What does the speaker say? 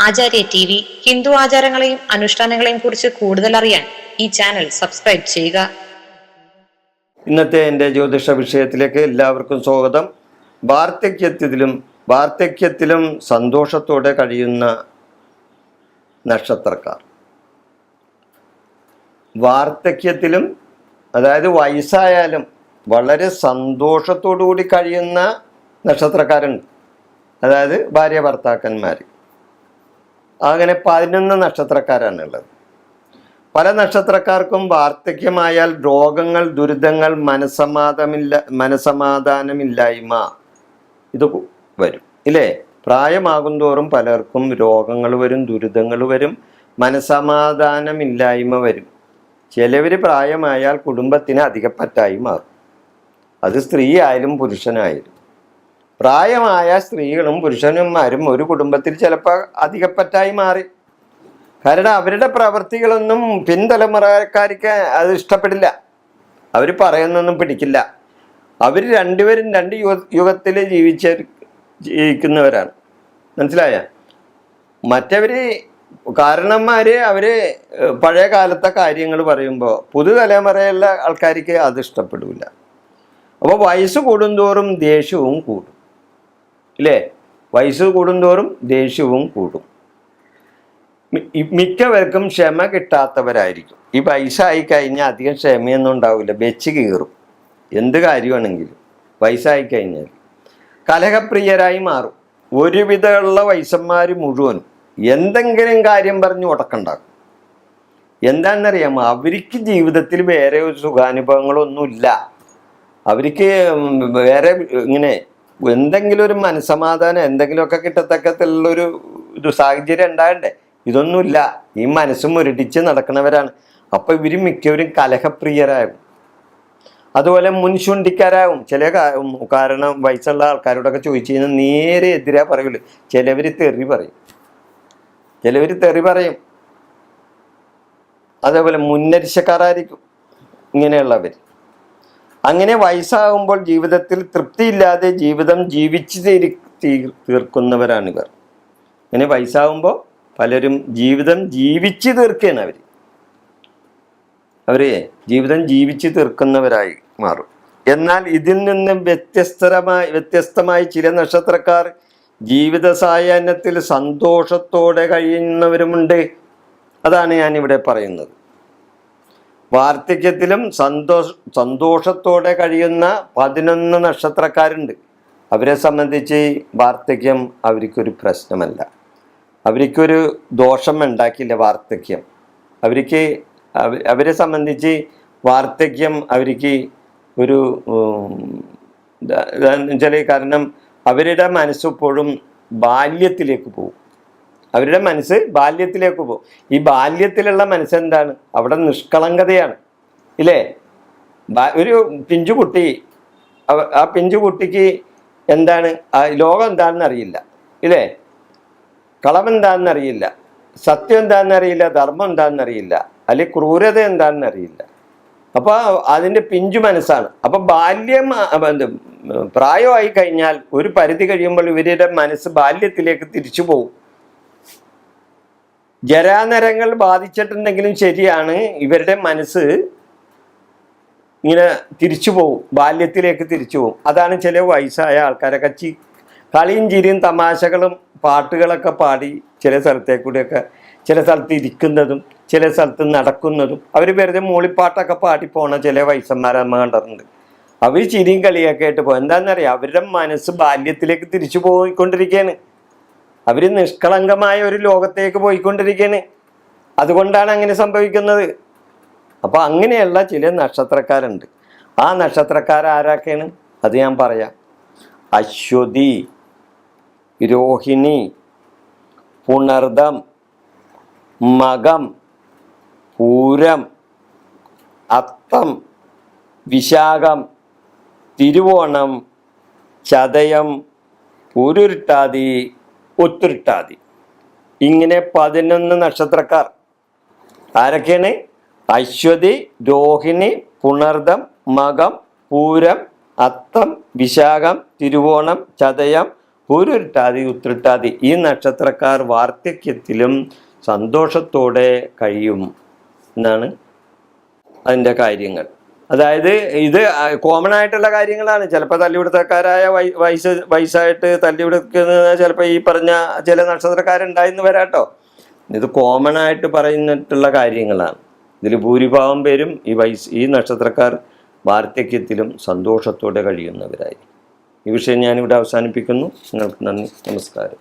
ആചാര്യ T V Hindu ആചാരങ്ങളെയും അനുഷ്ഠാനങ്ങളെയും കുറിച്ച് കൂടുതൽ അറിയാൻ ഈ ചാനൽ സബ്സ്ക്രൈബ് ചെയ്യുക. ഇന്നത്തെ എൻ്റെ ജ്യോതിഷ വിഷയത്തിലേക്ക് എല്ലാവർക്കും സ്വാഗതം. വാർദ്ധക്യത്തിലും സന്തോഷത്തോടെ കഴിയുന്ന നക്ഷത്രക്കാർ. വാർദ്ധക്യത്തിലും, അതായത് വയസ്സായാലും വളരെ സന്തോഷത്തോടു കൂടി കഴിയുന്ന നക്ഷത്രക്കാരുണ്ട്. അതായത് ഭാര്യ ഭർത്താക്കന്മാർ. അങ്ങനെ 11 നക്ഷത്രക്കാരാണുള്ളത്. പല നക്ഷത്രക്കാർക്കും വാർദ്ധക്യമായാൽ രോഗങ്ങൾ, ദുരിതങ്ങൾ, മനസമാധാനമില്ലായ്മ ഇത് വരും, ഇല്ലേ? പ്രായമാകും തോറും പലർക്കും രോഗങ്ങൾ വരും, ദുരിതങ്ങൾ വരും, മനസമാധാനമില്ലായ്മ വരും. ചിലവർ പ്രായമായാൽ കുടുംബത്തിന് അധികപ്പറ്റായി മാറും. അത് സ്ത്രീ ആയാലും പുരുഷനായാലും. പ്രായമായ സ്ത്രീകളും പുരുഷന്മാരും ഒരു കുടുംബത്തിൽ ചിലപ്പോൾ അധികപ്പറ്റായി മാറി. കാരണം അവരുടെ പ്രവൃത്തികളൊന്നും പിൻതലമുറക്കാർക്ക് അത് ഇഷ്ടപ്പെടില്ല. അവർ പറയുന്നൊന്നും പിടിക്കില്ല. അവർ രണ്ടുപേരും രണ്ട് യുഗത്തിൽ ജീവിക്കുന്നവരാണ്. മനസ്സിലായ? മറ്റവർ കാരണന്മാർ അവർ പഴയ കാലത്തെ കാര്യങ്ങൾ പറയുമ്പോൾ പുതുതലമുറയുള്ള ആൾക്കാർക്ക് അത് ഇഷ്ടപ്പെടില്ല. അപ്പോൾ വയസ്സ് കൂടുന്തോറും ദേഷ്യവും കൂടും, ഇല്ലേ? വയസ്സ് കൂടുന്തോറും ദേഷ്യവും കൂടും. മിക്കവർക്കും ക്ഷമ കിട്ടാത്തവരായിരിക്കും. ഈ വയസ്സായി കഴിഞ്ഞാൽ അധികം ക്ഷമയൊന്നും ഉണ്ടാവില്ല, വെച്ച് കീറും. എന്ത് കാര്യമാണെങ്കിലും വയസ്സായി കഴിഞ്ഞാൽ കലഹപ്രിയരായി മാറും. ഒരുവിധമുള്ള വയസ്സന്മാർ മുഴുവനും എന്തെങ്കിലും കാര്യം പറഞ്ഞ് ഉടക്കുണ്ടാക്കും. എന്താണെന്നറിയാമോ? അവർക്ക് ജീവിതത്തിൽ വേറെ ഒരു സുഖാനുഭവങ്ങളൊന്നുമില്ല. അവർക്ക് വേറെ ഇങ്ങനെ എന്തെങ്കിലും ഒരു മനസ്സമാധാനം എന്തെങ്കിലുമൊക്കെ കിട്ടത്തക്കത്തിലുള്ളൊരു സാഹചര്യം ഉണ്ടാകണ്ടേ? ഇതൊന്നുമില്ല. ഈ മനസ്സും മുരടിച്ച് നടക്കുന്നവരാണ്. അപ്പോൾ ഇവർ മിക്കവരും കലഹപ്രിയരാകും. അതുപോലെ മുൻചുണ്ടിക്കാരാകും. കാരണം വയസ്സുള്ള ആൾക്കാരോടൊക്കെ ചോദിച്ചു കഴിഞ്ഞാൽ നേരെ എതിരാ പറയൂല. ചിലവർ തെറി പറയും. അതേപോലെ മുന്നരിശക്കാരായിരിക്കും ഇങ്ങനെയുള്ളവർ. അങ്ങനെ വയസ്സാകുമ്പോൾ ജീവിതത്തിൽ തൃപ്തിയില്ലാതെ ജീവിതം ജീവിച്ച് തീർക്കുന്നവരാണിവർ. അങ്ങനെ വയസ്സാകുമ്പോൾ പലരും ജീവിതം ജീവിച്ച് തീർക്കുകയാണ്. അവർ ജീവിതം ജീവിച്ച് തീർക്കുന്നവരായി മാറും. എന്നാൽ ഇതിൽ നിന്ന് വ്യത്യസ്തമായി ചില നക്ഷത്രക്കാർ ജീവിത സായാഹ്നത്തിൽ സന്തോഷത്തോടെ കഴിയുന്നവരുമുണ്ട്. അതാണ് ഞാനിവിടെ പറയുന്നത്. വാർദ്ധക്യത്തിലും സന്തോഷത്തോടെ കഴിയുന്ന 11 നക്ഷത്രക്കാരുണ്ട്. അവരെ സംബന്ധിച്ച് വാർദ്ധക്യം അവർക്കൊരു പ്രശ്നമല്ല. അവർക്കൊരു ദോഷം ഉണ്ടാക്കില്ല വാർദ്ധക്യം. അവരെ സംബന്ധിച്ച് വാർദ്ധക്യം അവർക്ക് ഒരു കാരണം അവരുടെ മനസ്സെപ്പോഴും ബാല്യത്തിലേക്ക് പോകും. അവരുടെ മനസ്സ് ബാല്യത്തിലേക്ക് പോകും. ഈ ബാല്യത്തിലുള്ള മനസ്സെന്താണ്? അവിടെ നിഷ്കളങ്കതയാണ്, ഇല്ലേ? ഒരു പിഞ്ചുകുട്ടി, ആ പിഞ്ചുകുട്ടിക്ക് എന്താണ് ലോകം എന്താണെന്ന് അറിയില്ല, ഇല്ലേ? കളം എന്താണെന്ന് അറിയില്ല, സത്യം എന്താണെന്ന് അറിയില്ല, ധർമ്മം എന്താണെന്ന് അറിയില്ല, അല്ലെങ്കിൽ ക്രൂരത എന്താണെന്ന് അറിയില്ല. അപ്പോൾ അതിൻ്റെ പിഞ്ചു മനസ്സാണ്. അപ്പോൾ പ്രായമായി കഴിഞ്ഞാൽ ഒരു പരിധി കഴിയുമ്പോൾ ഇവരുടെ മനസ്സ് ബാല്യത്തിലേക്ക് തിരിച്ചു പോകും. ജരാനരങ്ങൾ ബാധിച്ചിട്ടുണ്ടെങ്കിലും ശരിയാണ്, ഇവരുടെ മനസ്സ് ഇങ്ങനെ തിരിച്ചു പോകും, ബാല്യത്തിലേക്ക് തിരിച്ചു പോകും. അതാണ് ചില വയസ്സായ ആൾക്കാരൊക്കെ കളിയും ചിരിയും തമാശകളും പാട്ടുകളൊക്കെ പാടി ചില സ്ഥലത്തേക്കൂടെയൊക്കെ, ചില സ്ഥലത്ത് ഇരിക്കുന്നതും ചില സ്ഥലത്ത് നടക്കുന്നതും, അവർ വെറുതെ മൂളിപ്പാട്ടൊക്കെ പാടി പോണ ചില വയസ്സന്മാരെ നമ്മൾ കണ്ടിട്ടുണ്ട്. അവർ ചിരിയും കളിയൊക്കെ ആയിട്ട് പോകും. എന്താണെന്നറിയാം? അവരുടെ മനസ്സ് ബാല്യത്തിലേക്ക് തിരിച്ചു പോയിക്കൊണ്ടിരിക്കുകയാണ്. അവർ നിഷ്കളങ്കമായ ഒരു ലോകത്തേക്ക് പോയിക്കൊണ്ടിരിക്കുകയാണ്. അതുകൊണ്ടാണ് അങ്ങനെ സംഭവിക്കുന്നത്. അപ്പോൾ അങ്ങനെയുള്ള ചില നക്ഷത്രക്കാരുണ്ട്. ആ നക്ഷത്രക്കാരാരൊക്കെയാണ് അത് ഞാൻ പറയാം. അശ്വതി, രോഹിണി, പുണർദം, മകം, പൂരം, അത്തം, വിശാഖം, തിരുവോണം, ചതയം, പൂരുരുട്ടാതി, ഉത്തുരുട്ടാതി. ഇങ്ങനെ 11 നക്ഷത്രക്കാർ. ആരൊക്കെയാണ്? അശ്വതി, രോഹിണി, പുണർദം, മകം, പൂരം, അത്തം, വിശാഖം, തിരുവോണം, ചതയം, പൂരുരുട്ടാതി ഉത്രട്ടാതി ഈ നക്ഷത്രക്കാർ വാർദ്ധക്യത്തിലും സന്തോഷത്തോടെ കഴിയും എന്നാണ് അതിൻ്റെ കാര്യങ്ങൾ. അതായത് ഇത് കോമൺ ആയിട്ടുള്ള കാര്യങ്ങളാണ്. ചിലപ്പോൾ തല്ലിപിടുത്തക്കാരായ വയസ്സായിട്ട് തല്ലിപിടുക്കുന്നത് ചിലപ്പോൾ ഈ പറഞ്ഞ ചില നക്ഷത്രക്കാരുണ്ടായിന്ന് വരാട്ടോ. ഇത് കോമൺ ആയിട്ട് പറയുന്നിട്ടുള്ള കാര്യങ്ങളാണ്. ഇതിൽ ഭൂരിഭാഗം പേരും ഈ നക്ഷത്രക്കാർ വാർദ്ധക്യത്തിലും സന്തോഷത്തോടെ കഴിയുന്നവരായിരിക്കും. ഈ വിഷയം ഞാനിവിടെ അവസാനിപ്പിക്കുന്നു. നിങ്ങൾക്ക് നന്ദി, നമസ്കാരം.